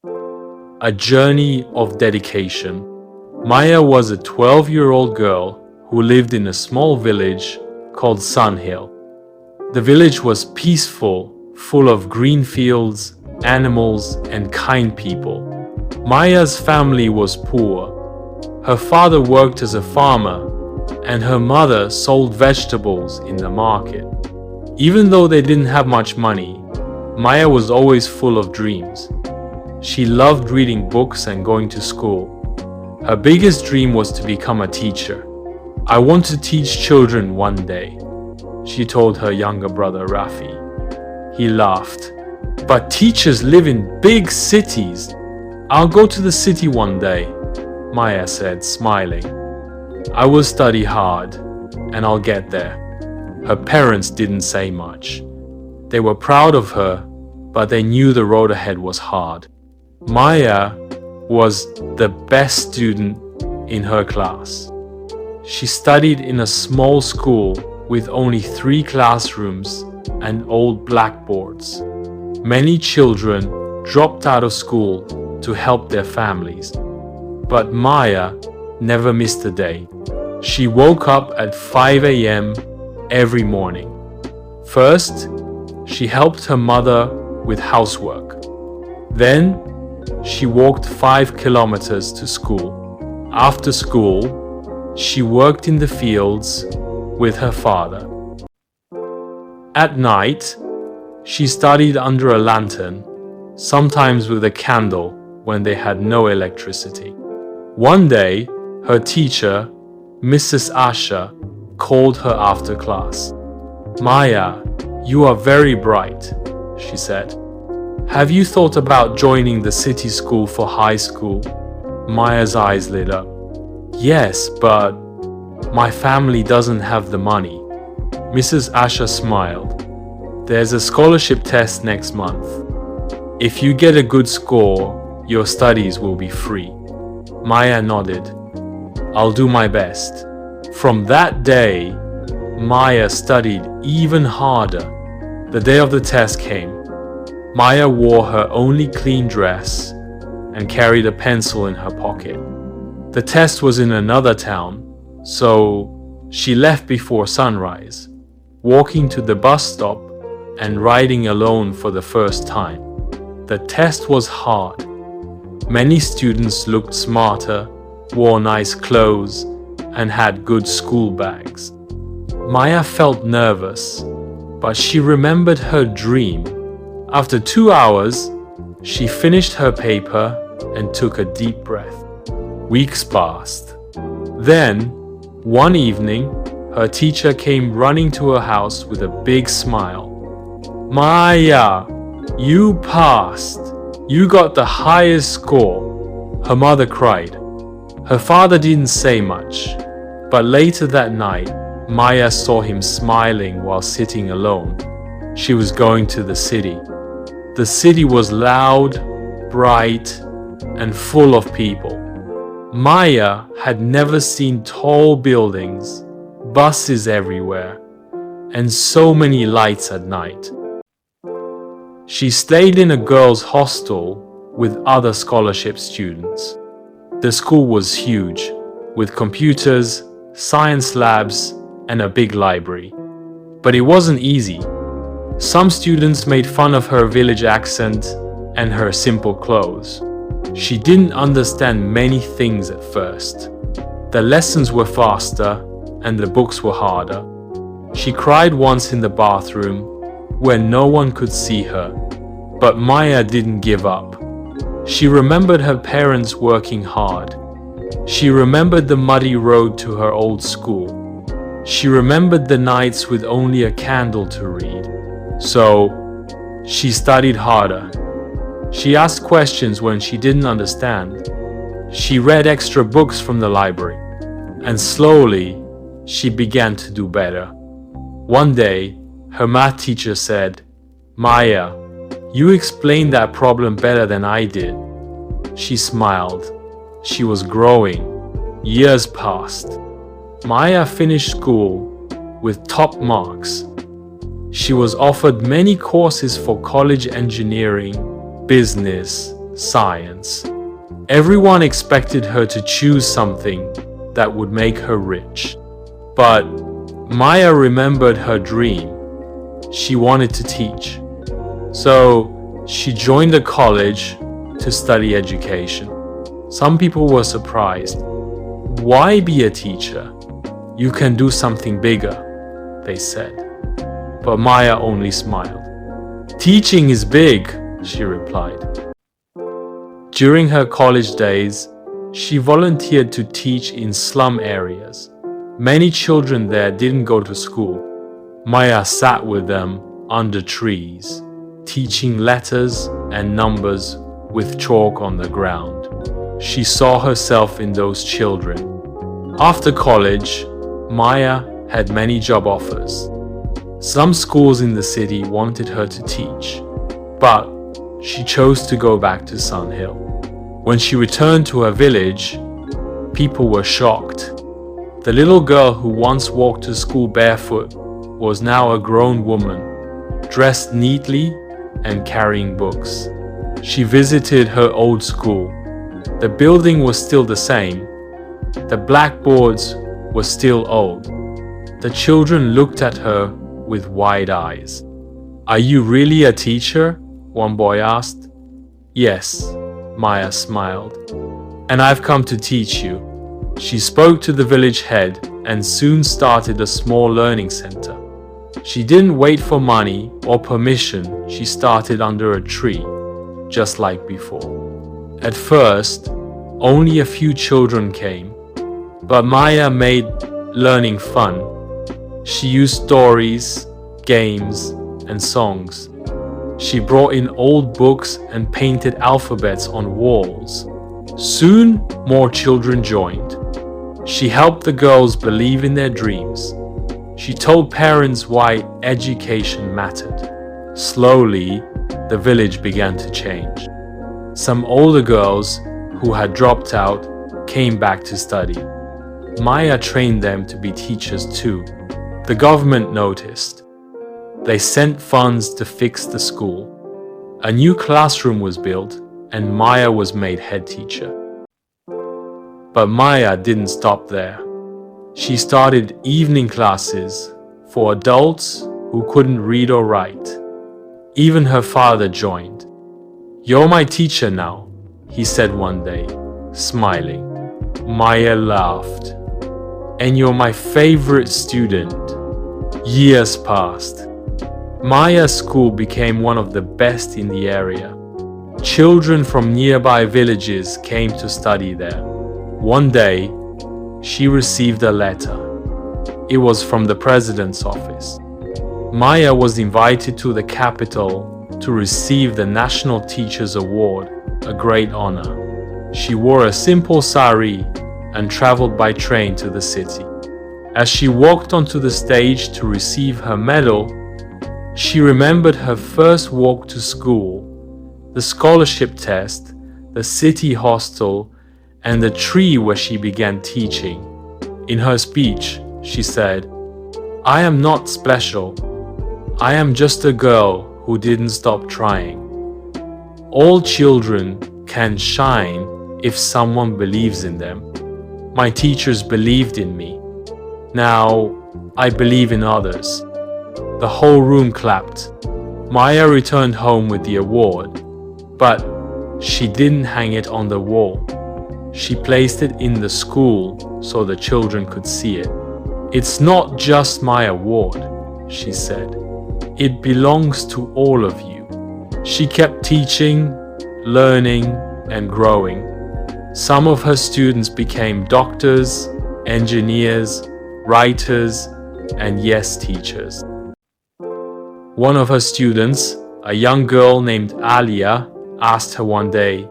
A journey of dedication. Maya was a 12-year-old girl who lived in a small village called Sunhill. The village was peaceful, full of green fields, animals, and kind people. Maya's family was poor. Her father worked as a farmer, and her mother sold vegetables in the market. Even though they didn't have much money, Maya was always full of dreams. She loved reading books and going to school. Her biggest dream was to become a teacher. "I want to teach children one day," she told her younger brother Rafi. He laughed. "But teachers live in big cities. I'll go to the city one day," Maya said, smiling. "I will study hard, and I'll get there." Her parents didn't say much. They were proud of her, but they knew the road ahead was hard. Maya was the best student in her class. She studied in a small school with only 3 classrooms and old blackboards. Many children dropped out of school to help their families. But Maya never missed a day. She woke up at 5 a.m. every morning. First, she helped her mother with housework. Then, she walked 5 kilometers to school. After school, she worked in the fields with her father. At night, she studied under a lantern, sometimes with a candle when they had no electricity. One day, her teacher, Mrs. Asha, called her after class. "Maya, you are very bright," she said. "Have you thought about joining the city school for high school?" Maya's eyes lit up. "Yes, but my family doesn't have the money." Mrs. Asha smiled. "There's a scholarship test next month. If you get a good score, your studies will be free." Maya nodded. "I'll do my best." From that day, Maya studied even harder. The day of the test came. Maya wore her only clean dress and carried a pencil in her pocket. The test was in another town, so she left before sunrise, walking to the bus stop and riding alone for the first time. The test was hard. Many students looked smarter, wore nice clothes, and had good school bags. Maya felt nervous, but she remembered her dream. After 2 hours, she finished her paper and took a deep breath. Weeks passed. Then, one evening, her teacher came running to her house with a big smile. "Maya, you passed! You got the highest score!" Her mother cried. Her father didn't say much, but later that night, Maya saw him smiling while sitting alone. She was going to the city. The city was loud, bright, and full of people. Maya had never seen tall buildings, buses everywhere, and so many lights at night. She stayed in a girls' hostel with other scholarship students. The school was huge, with computers, science labs, and a big library. But it wasn't easy. Some students made fun of her village accent and her simple clothes. She didn't understand many things at first. The lessons were faster and the books were harder. She cried once in the bathroom where no one could see her. But Maya didn't give up. She remembered her parents working hard. She remembered the muddy road to her old school. She remembered the nights with only a candle to read. So, she studied harder. She asked questions when she didn't understand. She read extra books from the library. And slowly, she began to do better. One day, her math teacher said, "Maya, you explained that problem better than I did." She smiled. She was growing. Years passed. Maya finished school with top marks. She was offered many courses for college engineering, business, science. Everyone expected her to choose something that would make her rich. But Maya remembered her dream. She wanted to teach. So she joined a college to study education. Some people were surprised. Why be a teacher? You can do something bigger, they said. But Maya only smiled. Teaching is big, she replied. During her college days, she volunteered to teach in slum areas. Many children there didn't go to school. Maya sat with them under trees, teaching letters and numbers with chalk on the ground. She saw herself in those children. After college, Maya had many job offers. Some schools in the city wanted her to teach, but she chose to go back to Sunhill. When she returned to her village, people were shocked. The little girl who once walked to school barefoot was now a grown woman, dressed neatly and carrying books. She visited her old school. The building was still the same. The blackboards were still old. The children looked at her with wide eyes. "Are you really a teacher?" one boy asked. "Yes," Maya smiled. "And I've come to teach you." She spoke to the village head and soon started a small learning center. She didn't wait for money or permission. She started under a tree, just like before. At first, only a few children came, but Maya made learning fun. She used stories, games, and songs. She brought in old books and painted alphabets on walls. Soon, more children joined. She helped the girls believe in their dreams. She told parents why education mattered. Slowly, the village began to change. Some older girls who had dropped out came back to study. Maya trained them to be teachers too. The government noticed. They sent funds to fix the school. A new classroom was built, and Maya was made head teacher. But Maya didn't stop there. She started evening classes for adults who couldn't read or write. Even her father joined. "You're my teacher now," he said one day, smiling. Maya laughed. "And you're my favorite student." Years passed. Maya's school became one of the best in the area. Children from nearby villages came to study there. One day, she received a letter. It was from the president's office. Maya was invited to the capital to receive the National Teachers Award, a great honor. She wore a simple sari and traveled by train to the city. As she walked onto the stage to receive her medal, she remembered her first walk to school, the scholarship test, the city hostel, and the tree where she began teaching. In her speech, she said, "I am not special. I am just a girl who didn't stop trying. All children can shine if someone believes in them. My teachers believed in me. Now, I believe in others." The whole room clapped. Maya returned home with the award, but she didn't hang it on the wall. She placed it in the school so the children could see it. "It's not just my award," she said. "It belongs to all of you." She kept teaching, learning, and growing. Some of her students became doctors, engineers, writers, and yes teachers. One of her students, a young girl named Alia, asked her one day,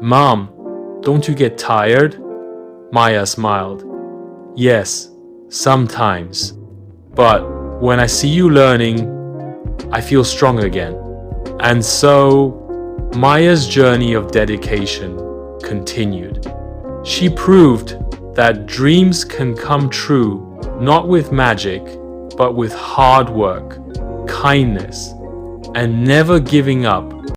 "Mom, don't you get tired?" Maya smiled. "Yes, sometimes. But when I see you learning, I feel strong again." And so, Maya's journey of dedication continued. She proved that dreams can come true not with magic, but with hard work, kindness, and never giving up